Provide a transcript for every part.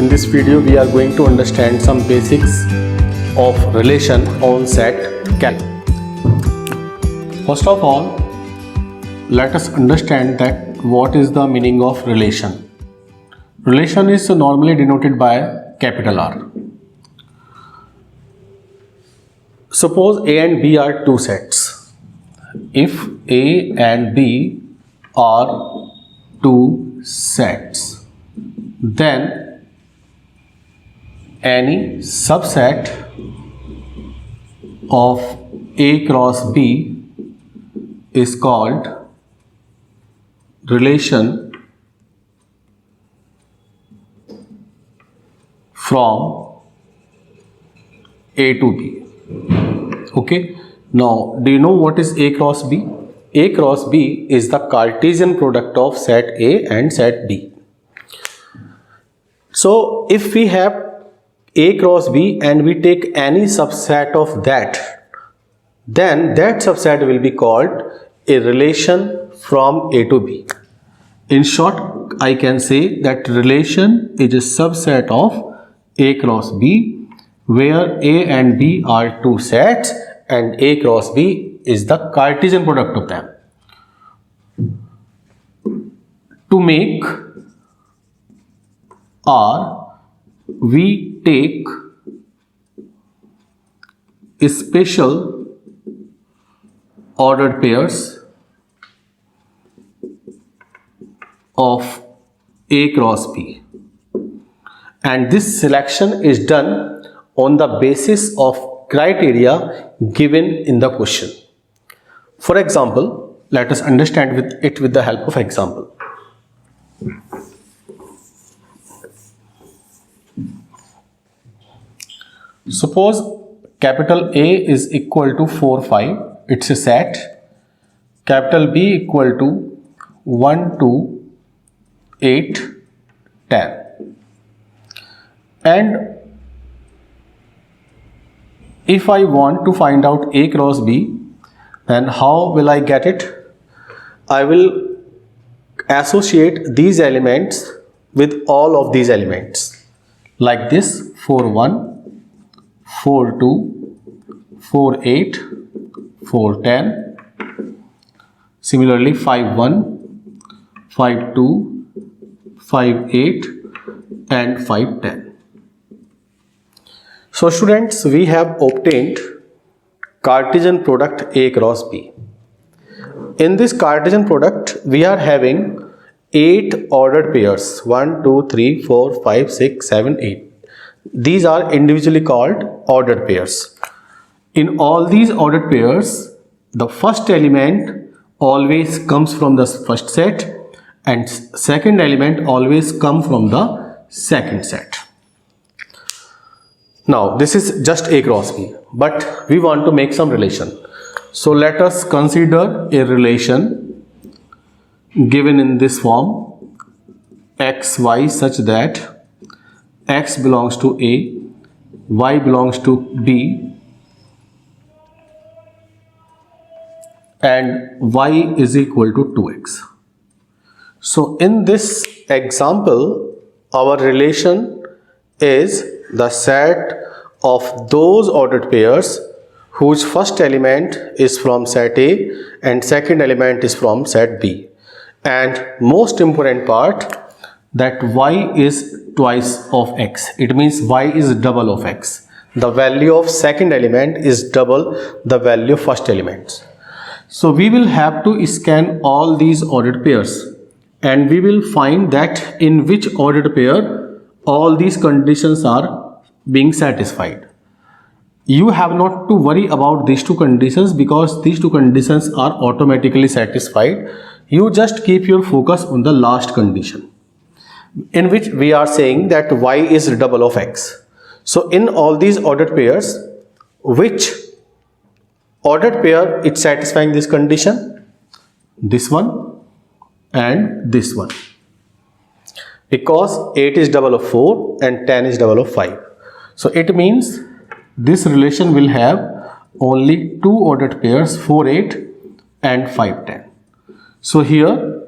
in this video we are going to understand some basics of relation on set CAL. First of all, let us understand that what is the meaning of relation. Relation is normally denoted by capital R. Suppose A and B are two sets. If A and B are two sets, then any subset of A cross B is called relation from A to B. Okay, now do you know what is A cross B? A cross B is the Cartesian product of set A and set B. So if we have A cross B and we take any subset of that, then that subset will be called a relation from A to B. In short, I can say that relation is a subset of A cross B, where A and B are two sets and A cross B is the Cartesian product of them. To make R, we take special ordered pairs of A cross B, and this selection is done on the basis of criteria given in the question. For example, let us understand it with the help of example. Suppose capital A is equal to 4, 5, it's a set. Capital B equal to 1, 2, 8, 10. And if I want to find out A cross B, then how will I get it? I will associate these elements with all of these elements like this: 4, 1, 4, 2, 4, 8, 4, 10. Similarly 5, 1, 5, 2, 5, 8 and 5, 10. So students, we have obtained Cartesian product A cross B. In this Cartesian product, we are having 8 ordered pairs: 1, 2, 3, 4, 5, 6, 7, 8. These are individually called ordered pairs. In all these ordered pairs, the first element always comes from the first set and second element always comes from the second set. Now this is just A cross B, but we want to make some relation. So let us consider a relation given in this form: x, y, such that x belongs to A, y belongs to B, and y is equal to 2x. So in this example, our relation is the set of those ordered pairs whose first element is from set A and second element is from set B. And most important part, that y is twice of x. It means y is double of x. The value of second element is double the value of first element. So we will have to scan all these ordered pairs and we will find that in which ordered pair all these conditions are being satisfied. You have not to worry about these two conditions because these two conditions are automatically satisfied. You just keep your focus on the last condition, in which we are saying that y is double of x. So in all these ordered pairs, which ordered pair is satisfying this condition? This one and this one, because 8 is double of 4 and 10 is double of 5. So it means this relation will have only two ordered pairs, 4, 8 and 5, 10. So here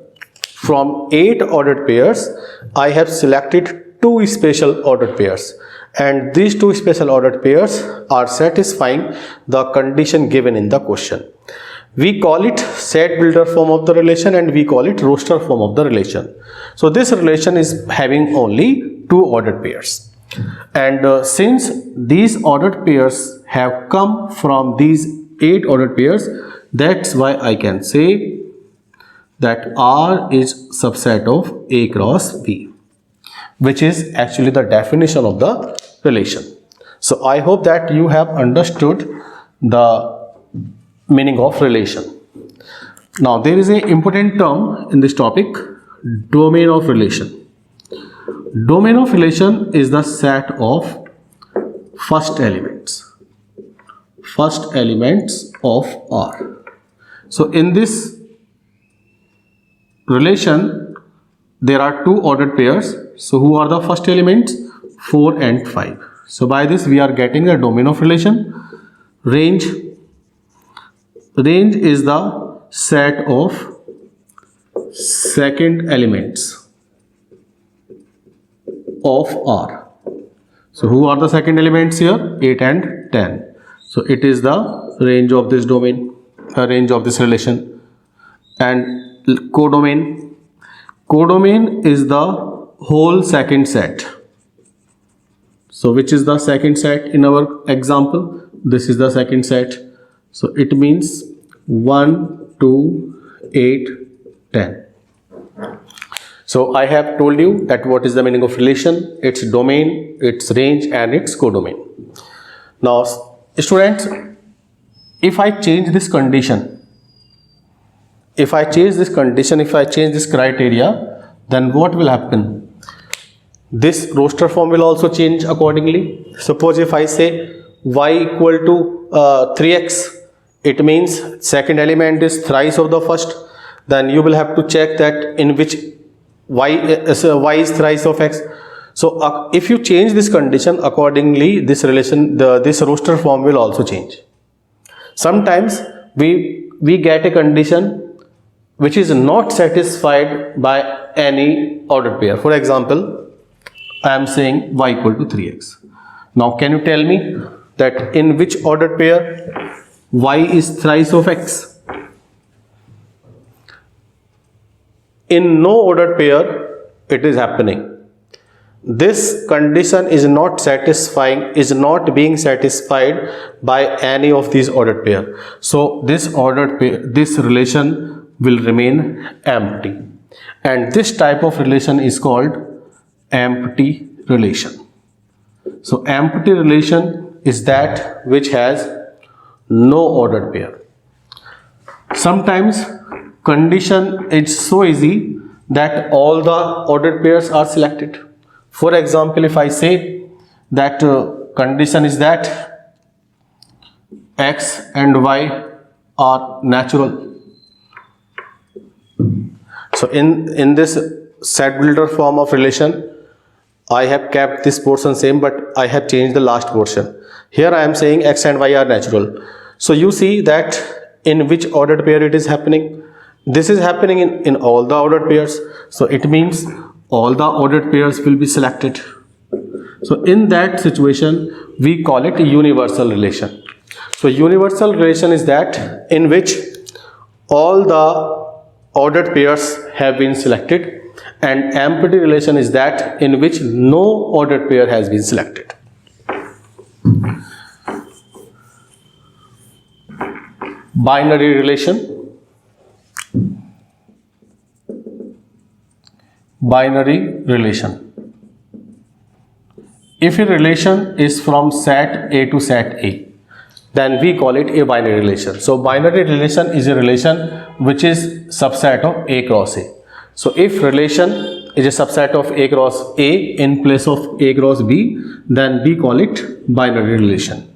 from 8 ordered pairs, I have selected two special ordered pairs, and these two special ordered pairs are satisfying the condition given in the question. We call it set builder form of the relation and we call it roster form of the relation. So this relation is having only two ordered pairs, and since these ordered pairs have come from these 8 ordered pairs, that's why I can say that R is subset of A cross B, which is actually the definition of the relation. So I hope that you have understood the meaning of relation. Now there is an important term in this topic, domain of relation. Domain of relation is the set of first elements of R. So in this relation there are two ordered pairs. So who are the first elements? 4 and 5. So by this we are getting the domain of relation. Range is the set of second elements of R. So who are the second elements here? 8 and 10. So it is the range of this domain, range of this relation. And codomain is the whole second set. So which is the second set in our example? This is the second set. So it means 1, 2, 8, 10. So I have told you that what is the meaning of relation, its domain, its range and its codomain. Now students, if I change this condition, if I change this criteria, then what will happen? This roster form will also change accordingly. Suppose if I say y equal to 3x, it means second element is thrice of the first. Then you will have to check that in which y is thrice of x. So if you change this condition accordingly, this relation, this roster form will also change. Sometimes we get a condition which is not satisfied by any ordered pair. For example, I am saying y equal to 3x. Now can you tell me that in which ordered pair y is thrice of x? In no ordered pair it is happening. This condition is not being satisfied by any of these ordered pair. So this ordered pair, this relation will remain empty, and this type of relation is called empty relation. So empty relation is that which has no ordered pair. Sometimes condition is so easy that all the ordered pairs are selected. For example, if I say that condition is that x and y are natural. So in this set builder form of relation, I have kept this portion same, but I have changed the last portion. Here I am saying x and y are natural. So you see that in which ordered pair it is happening. This is happening in all the ordered pairs. So it means all the ordered pairs will be selected. So in that situation we call it a universal relation. So universal relation is that in which all the ordered pairs have been selected, and empty relation is that in which no ordered pair has been selected. Binary relation. Binary relation. If a relation is from set A to set A, then we call it a binary relation. So binary relation is a relation which is subset of A cross A. So if relation is a subset of A cross A in place of A cross B, then we call it binary relation.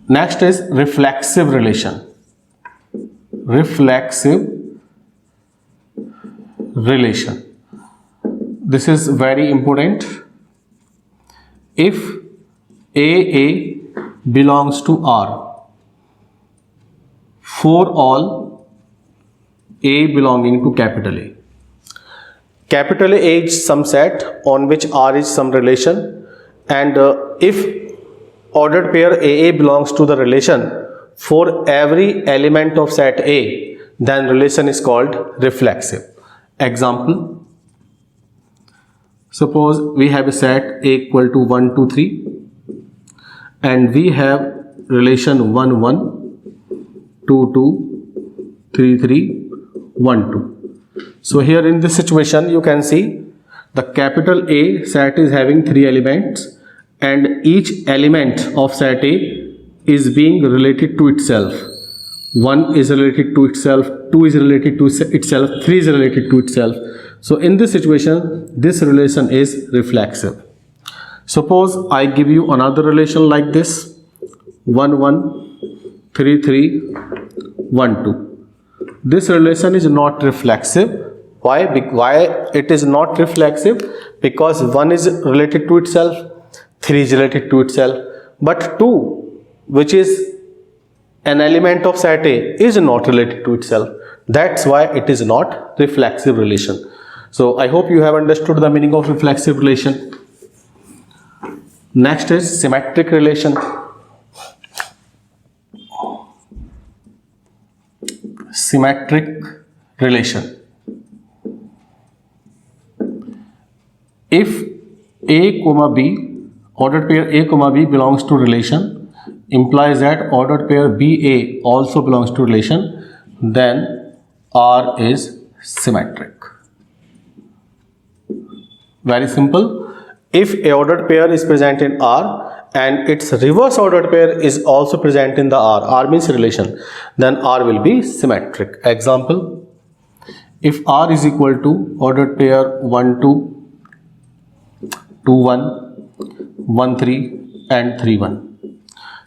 Next is reflexive relation. Reflexive relation. This is very important. If AA belongs to R, for all A belonging to capital A. capital A is some set on which R is some relation, and if ordered pair AA belongs to the relation for every element of set A, then relation is called reflexive. Example, suppose we have a set A equal to 1, 2, 3, and we have relation 1, 1, 2, 2, 3, 3, 1, 2. So here in this situation you can see the capital A set is having 3 elements, and each element of set A is being related to itself. 1 is related to itself, 2 is related to itself, 3 is related to itself. So in this situation this relation is reflexive. Suppose I give you another relation like this, 1, 1, 3, 3, 1, 2. This relation is not reflexive. Why it is not reflexive? Because 1 is related to itself, 3 is related to itself, but 2, which is an element of set A, is not related to itself. That's why it is not reflexive relation. So I hope you have understood the meaning of reflexive relation. Next is symmetric relation. Symmetric relation. If A comma B, ordered pair A comma B belongs to relation, implies that ordered pair BA also belongs to relation, then R is symmetric. Very simple. If a ordered pair is present in R and its reverse ordered pair is also present in the R means relation, then R will be symmetric. Example, if R is equal to ordered pair 1, 2, 2, 1, 1, 3 and 3, 1.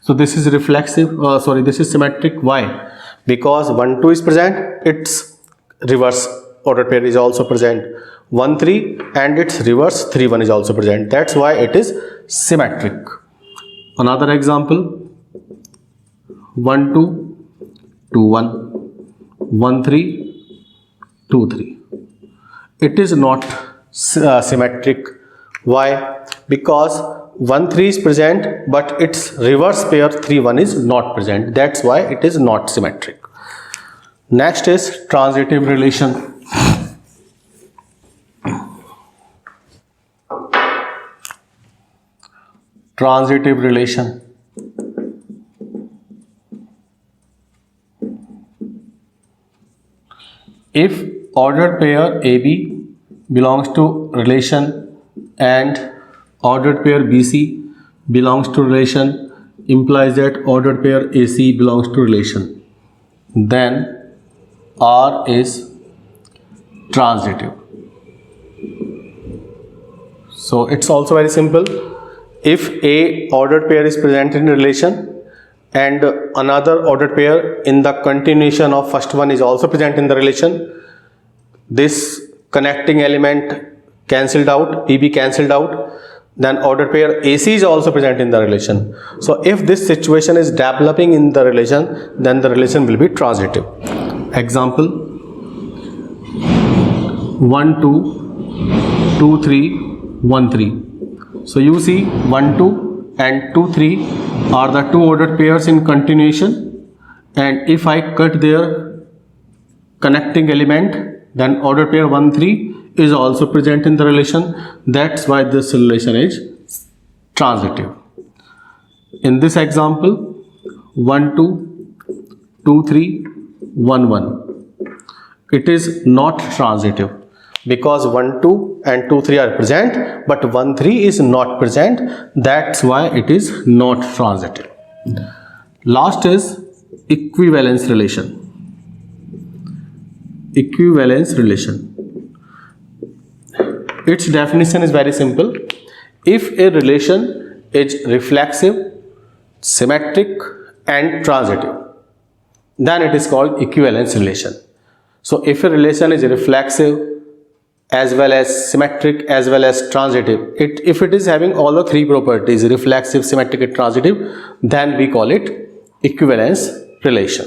So this is reflexive, this is symmetric. Why? Because 1, 2 is present, its reverse ordered pair is also present. 1, 3 and its reverse 3, 1 is also present. That's why it is symmetric. Another example, 1, 2, 2, 1, 1, 3, 2, 3. It is not symmetric. Why? Because 1, 3 is present but its reverse pair 3, 1 is not present. That's why it is not symmetric. Next is transitive relation. Transitive relation. If ordered pair AB belongs to relation and ordered pair BC belongs to relation, implies that ordered pair AC belongs to relation, then R is transitive. So it's also very simple. If a ordered pair is present in relation and another ordered pair in the continuation of first one is also present in the relation, this connecting element cancelled out, PB cancelled out, then ordered pair AC is also present in the relation. So if this situation is developing in the relation, then the relation will be transitive. Example, 1, 2, 2, 3, 1, 3. So you see 1, 2 and 2, 3 are the two ordered pairs in continuation, and if I cut their connecting element, then ordered pair 1, 3 is also present in the relation. That's why this relation is transitive. In this example, 1, 2, 2, 3, 1, 1. It is not transitive because 1, 2 and 2, 3 are present, but 1, 3 is not present. That's why it is not transitive. Last is equivalence relation. Equivalence relation. Its definition is very simple. If a relation is reflexive, symmetric and transitive, then it is called equivalence relation. So if a relation is reflexive as well as symmetric as well as transitive, if it is having all the three properties, reflexive, symmetric and transitive, then we call it equivalence relation.